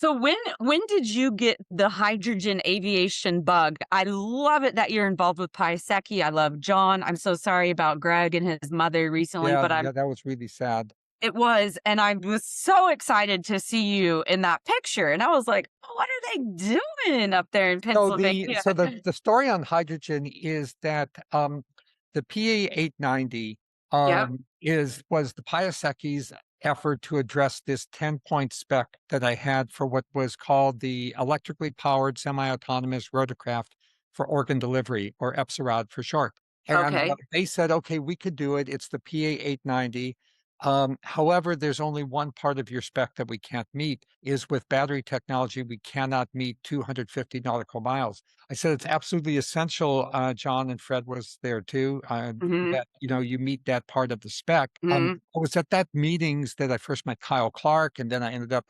So when did you get the hydrogen aviation bug? I love it that you're involved with Piasecki. I love John. I'm so sorry about Greg and his mother recently, Yeah, but yeah, that was really sad. it was, and I was so excited to see you in that picture. And I was like, "Oh, what are they doing up there in So the Pennsylvania?" so the the story on hydrogen is that the PA 890 Yep. was the Piaseki's effort to address this 10-point spec that I had for what was called the electrically powered semi-autonomous rotorcraft for organ delivery, or EPSROD for short. And Okay. they said, okay, we could do it. It's the PA 890. However, there's only one part of your spec that we can't meet is with battery technology, we cannot meet 250 nautical miles. I said it's absolutely essential. John and Fred was there too. Mhm. That you meet that part of the spec. Mhm. I was at that meetings that I first met Kyle Clark, and then I ended up.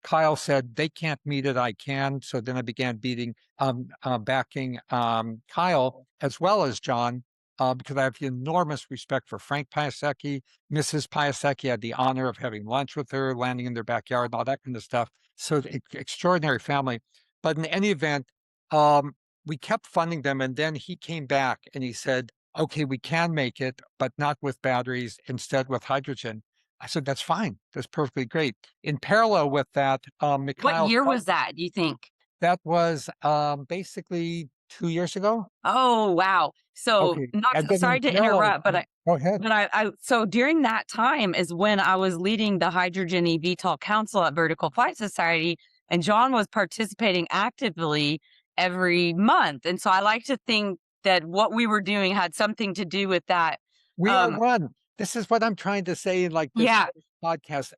Kyle said they can't meet it, I can. So then I began backing Kyle as well as John, because I have enormous respect for Frank Piasecki, Mrs. Piasecki. I had the honor of having lunch with her, landing in their backyard, and all that kind of stuff. So extraordinary family. But in any event, we kept funding them, and then he came back and he said, "Okay, we can make it, but not with batteries. Instead, with hydrogen." I said, "That's fine. That's perfectly great." In parallel with that, What Mikhail, year was that, do you think? that was basically 2 years ago. Oh, wow. So, Okay, not and to, then in sorry to parallel, interrupt, but go ahead. I so during that time is when I was leading the Hydrogen eVTOL Council at Vertical Flight Society, and John was participating actively every month. And so I like to think that what we were doing had something to do with that. We are Um, one. This is what I'm trying to say in like this yeah, podcast.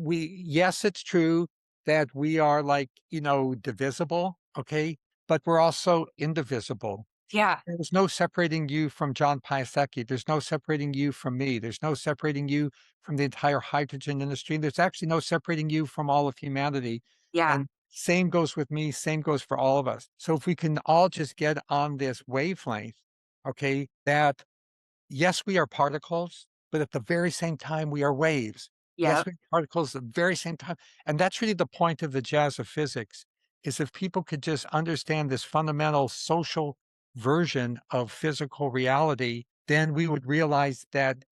Yes, it's true that we are like, divisible, okay, but we're also indivisible. yeah, There's no separating you from John Piasecki. There's no separating you from me. There's no separating you from the entire hydrogen industry. There's actually no separating you from all of humanity. yeah. And same goes with me, same goes for all of us. So if we can all just get on this wavelength, okay, that yes, we are particles, but at the very same time, we are waves. Yes, Yep. we are particles at the very same time. And that's really the point of the jazz of physics, is if people could just understand this fundamental social version of physical reality, then we would realize that,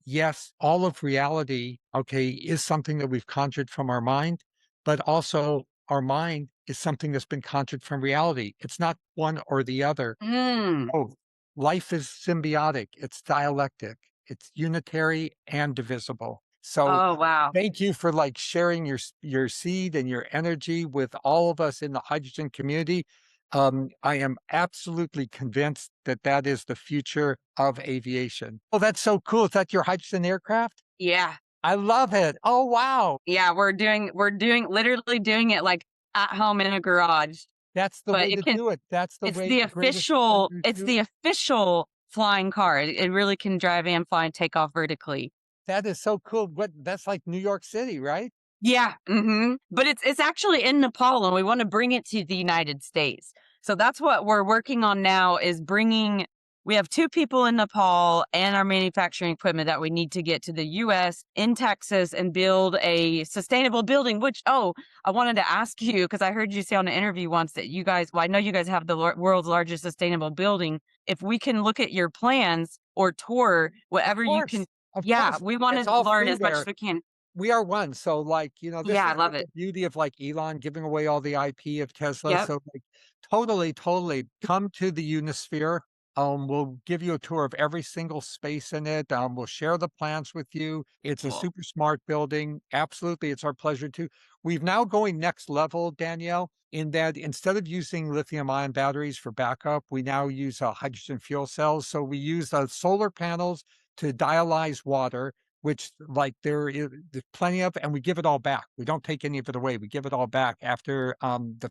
yes, all of reality, okay, is something that we've conjured from our mind, but also our mind is something that's been conjured from reality. It's not one or the other. Mm. Oh, life is symbiotic, it's dialectic, it's unitary and divisible. So Oh, wow. thank you for like sharing your seed and your energy with all of us in the hydrogen community. I am absolutely convinced that that is the future of aviation. Oh, that's so cool. Is that your hydrogen aircraft? Yeah. I love it. Oh, wow. Yeah, we're doing literally doing it like at home in a garage, That's the but way it to can do it. That's the it's way, the the greatest official pleasure it's to. the official flying car. It really can drive and fly and take off vertically. That is so cool. That's like New York City, right? Yeah, mhm, but it's actually in Nepal, and we wanna bring it to the United States. So that's what we're working on now is bringing we have 2 people in Nepal and our manufacturing equipment that we need to get to the US in Texas and build a sustainable building, which I wanted to ask you because I heard you say on an interview once that you guys well, I know you guys have the world's largest sustainable building. If we can look at your plans or tour whatever you can. Of Yeah, course, we it's wanna all learn free as much there. as we can. We are one. So, like, this Yeah, I is love the it. beauty of like Elon giving away all the IP of Tesla. Yep. So, like, totally, totally come to the Unisphere. We'll give you a tour of every single space in it. We'll share the plans with you. It's a Cool. super smart building. Absolutely. It's our pleasure too. We've now going next level, Danielle, in that instead of using lithium ion batteries for backup, we now use hydrogen fuel cells. So we use solar panels to dialyze water, which like there's plenty of, and we give it all back. We don't take any of it away. We give it all back after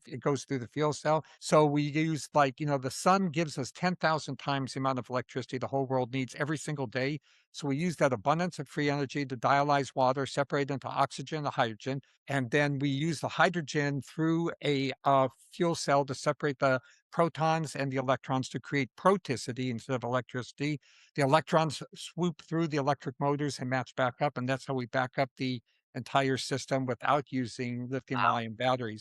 it goes through the fuel cell. So we use like, the sun gives us 10,000 times the amount of electricity the whole world needs every single day. So we use that abundance of free energy to dialyze water, separate into oxygen and hydrogen. And then we use the hydrogen through a fuel cell to separate the protons and the electrons to create proticity instead of electricity. The electrons swoop through the electric motors and match back up, and that's how we back up the entire system without using lithium Wow. ion batteries.